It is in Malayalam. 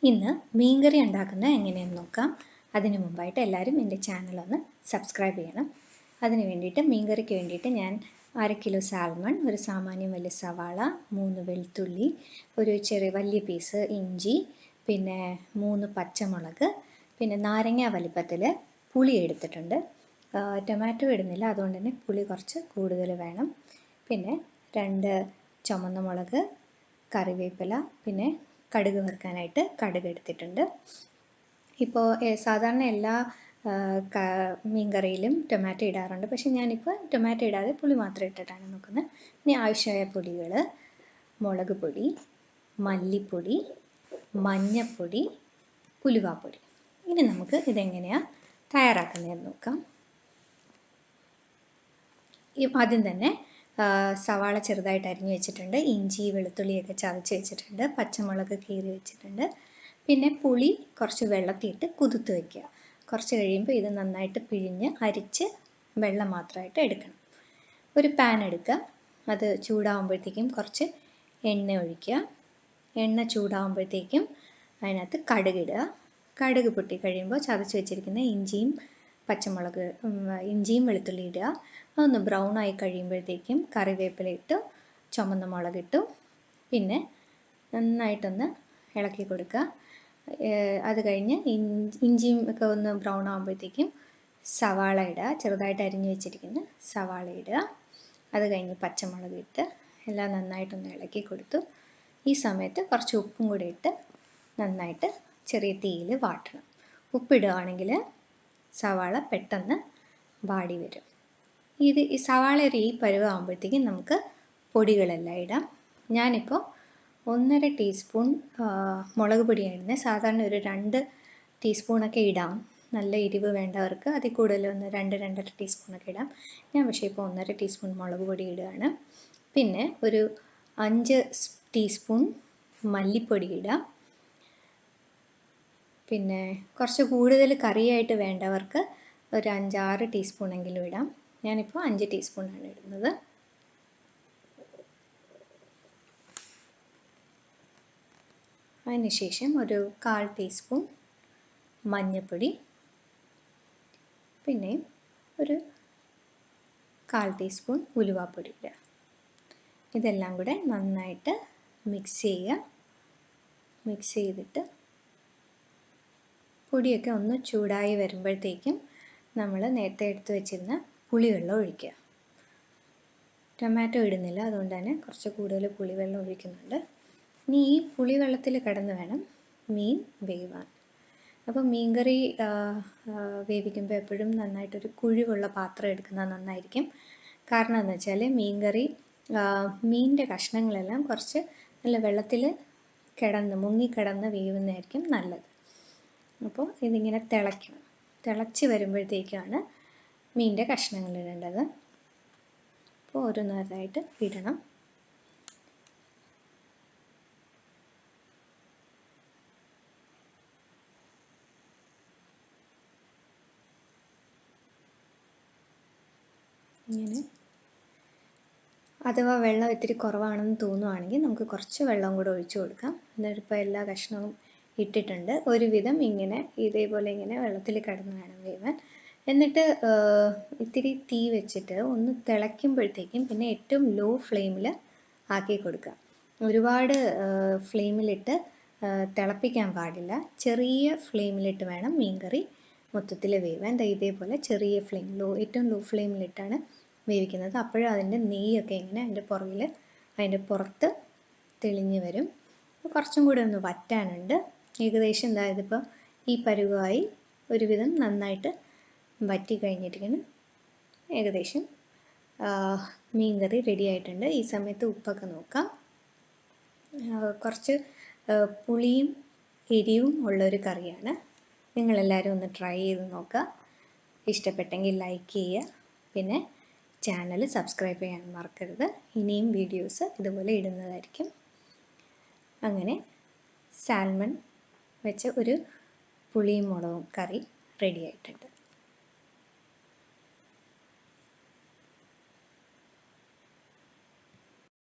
ഇന്ന് മീൻകറി ഉണ്ടാക്കുന്നത് എങ്ങനെയെന്ന് നോക്കാം. അതിന് മുമ്പായിട്ട് എല്ലാവരും എൻ്റെ ചാനൽ ഒന്ന് സബ്സ്ക്രൈബ് ചെയ്യണം. അതിന് വേണ്ടിയിട്ട് മീൻകറിക്ക് വേണ്ടിയിട്ട് ഞാൻ 1/2 കിലോ സാൽമൺ, ഒരു സാമാന്യം വലിയ സവാള, 3 വെളുത്തുള്ളി, ഒരു ചെറിയ വലിയ പീസ് ഇഞ്ചി, പിന്നെ 3 പച്ചമുളക്, പിന്നെ നാരങ്ങ വലിപ്പത്തിൽ പുളി എടുത്തിട്ടുണ്ട്. ടൊമാറ്റോ ഇടുന്നില്ല, അതുകൊണ്ട് തന്നെ പുളി കുറച്ച് കൂടുതൽ വേണം. പിന്നെ 2 ചുവന്ന മുളക്, കറിവേപ്പില, പിന്നെ കടുക് വറുക്കാനായിട്ട് കടുക് എടുത്തിട്ടുണ്ട്. ഇപ്പോൾ സാധാരണ എല്ലാ മീൻകറിയിലും ടൊമാറ്റോ ഇടാറുണ്ട്, പക്ഷേ ഞാനിപ്പോൾ ടൊമാറ്റോ ഇടാതെ പുളി മാത്രം ഇട്ടിട്ടാണ് നോക്കുന്നത്. ഇനി ആവശ്യമായ പൊടികൾ: മുളക് പൊടി, മല്ലിപ്പൊടി, മഞ്ഞൾപ്പൊടി, ഉലുവാപ്പൊടി. ഇനി നമുക്ക് ഇതെങ്ങനെയാണ് തയ്യാറാക്കുന്നതെന്ന് നോക്കാം. ആദ്യം തന്നെ സവാള ചെറുതായിട്ട് അരിഞ്ഞ് വെച്ചിട്ടുണ്ട്, ഇഞ്ചി വെളുത്തുള്ളിയൊക്കെ ചതച്ച് വെച്ചിട്ടുണ്ട്, പച്ചമുളക് കീറി വെച്ചിട്ടുണ്ട്. പിന്നെ പുളി കുറച്ച് വെള്ളത്തിയിട്ട് കുതിർത്ത് വയ്ക്കുക. കുറച്ച് കഴിയുമ്പോൾ ഇത് നന്നായിട്ട് പിഴിഞ്ഞ് അരിച്ച് വെള്ളം മാത്രമായിട്ട് എടുക്കണം. ഒരു പാൻ എടുക്കുക, അത് ചൂടാകുമ്പോഴത്തേക്കും കുറച്ച് എണ്ണ ഒഴിക്കുക. എണ്ണ ചൂടാകുമ്പോഴത്തേക്കും അതിനകത്ത് കടുകിടുക. കടുക് പൊട്ടി കഴിയുമ്പോൾ ചതച്ച് വെച്ചിരിക്കുന്ന ഇഞ്ചിയും വെളുത്തുള്ളി ഇടുക. അതൊന്ന് ബ്രൗൺ ആയി കഴിയുമ്പോഴത്തേക്കും കറിവേപ്പില ഇട്ടു, ചുമന്ന മുളകിട്ടു, പിന്നെ നന്നായിട്ടൊന്ന് ഇളക്കി കൊടുക്കുക. അത് കഴിഞ്ഞ് ഇഞ്ചിയും ഒക്കെ ഒന്ന് ബ്രൗൺ ആകുമ്പോഴത്തേക്കും സവാള ഇടുക, ചെറുതായിട്ട് അരിഞ്ഞു വെച്ചിരിക്കുന്ന സവാള ഇടുക. അത് കഴിഞ്ഞ് പച്ചമുളക് ഇട്ട് എല്ലാം നന്നായിട്ടൊന്ന് ഇളക്കി കൊടുത്തു. ഈ സമയത്ത് കുറച്ച് ഉപ്പും കൂടി ഇട്ട് നന്നായിട്ട് ചെറിയ തീയിൽ വാട്ടണം. ഉപ്പിടുകയാണെങ്കിൽ സവാള പെട്ടെന്ന് വാടി വരും. ഈ സവാള ഈ പരുവാകുമ്പോഴത്തേക്കും നമുക്ക് പൊടികളെല്ലാം ഇടാം. ഞാനിപ്പോൾ 1.5 ടീസ്പൂൺ മുളക് പൊടിയാണ് ഇടുന്നത്. സാധാരണ ഒരു 2 ടീസ്പൂണൊക്കെ ഇടാം, നല്ല എരിവ് വേണ്ടവർക്ക് അതിൽ കൂടുതൽ 2-2.5 ടീസ്പൂണൊക്കെ ഇടാം. ഞാൻ പക്ഷേ ഇപ്പോൾ 1.5 ടീസ്പൂൺ മുളക് പൊടി ഇടുകയാണ്. പിന്നെ ഒരു 5 ടീസ്പൂൺ മല്ലിപ്പൊടി ഇടാം. പിന്നെ കുറച്ച് കൂടുതൽ കറിയായിട്ട് വേണ്ടവർക്ക് ഒരു 5-6 ടീസ്പൂണെങ്കിലും ഇടാം. ഞാനിപ്പോൾ 5 ടീസ്പൂണാണ് ഇടുന്നത്. അതിനുശേഷം ഒരു 1/4 ടീസ്പൂൺ മഞ്ഞൾപ്പൊടി, പിന്നെ ഒരു 1/4 ടീസ്പൂൺ ഉലുവാപ്പൊടി ഇടുക. ഇതെല്ലാം കൂടെ നന്നായിട്ട് മിക്സ് ചെയ്യുക. മിക്സ് ചെയ്തിട്ട് പൊടിയൊക്കെ ഒന്ന് ചൂടായി വരുമ്പോഴത്തേക്കും നമ്മൾ നേരത്തെ എടുത്ത് വെച്ചിരുന്ന പുളിവെള്ളം ഒഴിക്കുക. ടൊമാറ്റോ ഇടുന്നില്ല, അതുകൊണ്ട് തന്നെ കുറച്ച് കൂടുതൽ പുളിവെള്ളം ഒഴിക്കുന്നുണ്ട്. ഇനി ഈ പുളിവെള്ളത്തിൽ കിടന്ന് വേണം മീൻ വേവാൻ. അപ്പോൾ മീൻകറി വേവിക്കുമ്പോൾ എപ്പോഴും നന്നായിട്ടൊരു കുഴിവുള്ള പാത്രം എടുക്കുന്നത് നന്നായിരിക്കും. കാരണം എന്ന് വെച്ചാൽ മീനിൻ്റെ കഷ്ണങ്ങളെല്ലാം കുറച്ച് നല്ല വെള്ളത്തിൽ മുങ്ങിക്കിടന്ന് വേവുന്നതായിരിക്കും നല്ലത്. അപ്പോൾ ഇതിങ്ങനെ തിളയ്ക്കണം. തിളച്ച് വരുമ്പോഴത്തേക്കാണ് മീനിൻ്റെ കഷ്ണങ്ങൾ ഇടേണ്ടത്. അപ്പോൾ ഓരോന്നോരോന്നായിട്ട് ഇടണം. ഇങ്ങനെ അഥവാ വെള്ളം ഇത്തിരി കുറവാണെന്ന് തോന്നുവാണെങ്കിൽ നമുക്ക് കുറച്ച് വെള്ളം കൂടെ ഒഴിച്ചു കൊടുക്കാം. എന്നിട്ടിപ്പോൾ എല്ലാ കഷ്ണവും ഇട്ടിട്ടുണ്ട്. ഒരുവിധം ഇതേപോലെ ഇങ്ങനെ വെള്ളത്തിൽ കിടന്ന് വേണം വേവാൻ. എന്നിട്ട് ഇത്തിരി തീ വെച്ചിട്ട് ഒന്ന് തിളയ്ക്കുമ്പോഴത്തേക്കും പിന്നെ ഏറ്റവും ലോ ഫ്ലെയിമിൽ ആക്കി കൊടുക്കുക. ഒരുപാട് ഫ്ലെയിമിലിട്ട് തിളപ്പിക്കാൻ പാടില്ല. ചെറിയ ഫ്ലെയിമിലിട്ട് വേണം മീൻകറി മൊത്തത്തിൽ വേവാൻ. ഇതേപോലെ ചെറിയ ഫ്ലെയിം, ഏറ്റവും ലോ ഫ്ലെയിമിലിട്ടാണ് വേവിക്കുന്നത്. അപ്പോഴും അതിൻ്റെ നെയ്യൊക്കെ ഇങ്ങനെ അതിൻ്റെ പുറത്ത് തെളിഞ്ഞ് വരും. കുറച്ചും കൂടെ ഒന്ന് വറ്റാനുണ്ട്. ഏകദേശം ഇതിപ്പോൾ ഈ പരുവമായി ഒരുവിധം നന്നായിട്ട് വറ്റി കഴിഞ്ഞിരിക്കണം. ഏകദേശം മീൻകറി റെഡി ആയിട്ടുണ്ട്. ഈ സമയത്ത് ഉപ്പൊക്കെ നോക്കാം. കുറച്ച് പുളിയും എരിവും ഉള്ളൊരു കറിയാണ്. നിങ്ങളെല്ലാവരും ഒന്ന് ട്രൈ ചെയ്ത് നോക്കുക. ഇഷ്ടപ്പെട്ടെങ്കിൽ ലൈക്ക് ചെയ്യുക. പിന്നെ ചാനൽ സബ്സ്ക്രൈബ് ചെയ്യാൻ മറക്കരുത്. ഇനിയും വീഡിയോസ് ഇതുപോലെ ഇടുന്നതായിരിക്കും. അങ്ങനെ സാൽമൺ വെച്ച് ഒരു പുളിയും മുളകും കറി റെഡി ആയിട്ടുണ്ട്.